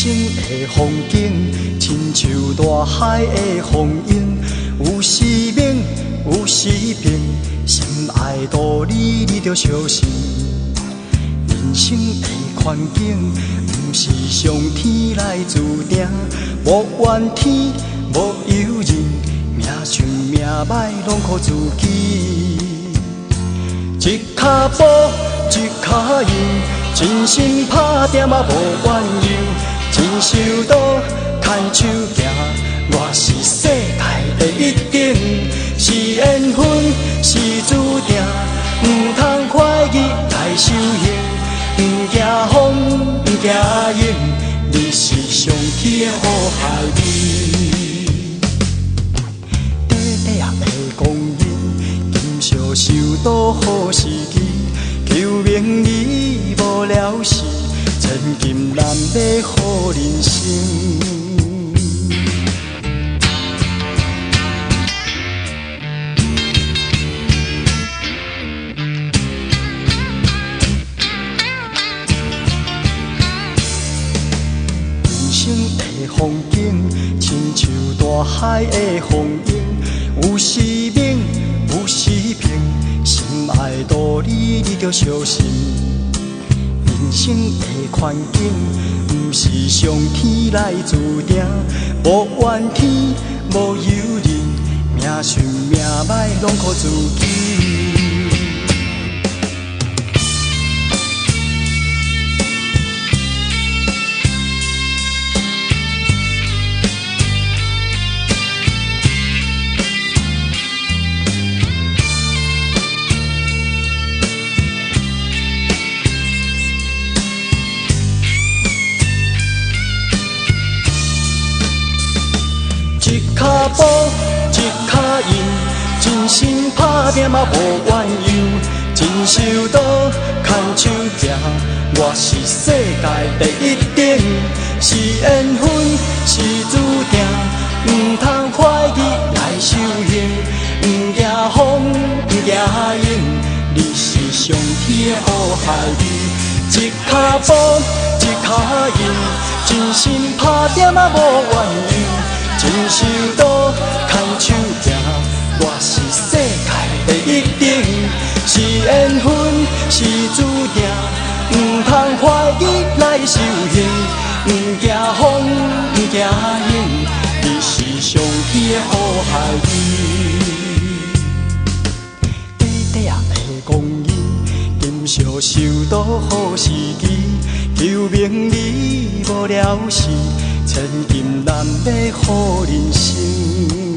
生的风景，亲像大海的风涌，有时猛，有时平，心爱道理你着小心。人生的环境，不是上天来注定，无怨天，无尤人，命顺命歹拢靠自己。一脚步，一脚印，真心打拼嘛无怨尤，真手刀，牵手行，我是世界第一等，是缘分，是注定，唔通怀疑来修行。不惊风，不惊影，你是上天的好孩儿。短短的光阴，今宵受到好时机，求名利无了时，千金难买好人生。风景亲像大海的风涌，有时猛，有时平，心爱道理你着小心。人生的环境，不是上天来注定，无怨天，无尤人，命顺命歹拢靠自己。一脚步，一脚印，真心打拼嘛无怨尤，真手刀，牵手行，我是世界第一等，是缘分，是注定，唔通怀疑来修行，唔惊风，唔惊影，你是上天的好孩儿。一脚步，一脚印，真心打拼嘛无怨尤。真手刀，牵手行，我是世界第一等，是缘分，是注定，唔通怀疑来修行，唔惊风，唔惊影，你是上天的好孩儿。短短的光阴，今宵受到好时机，求名利无了时，千金难买好人生。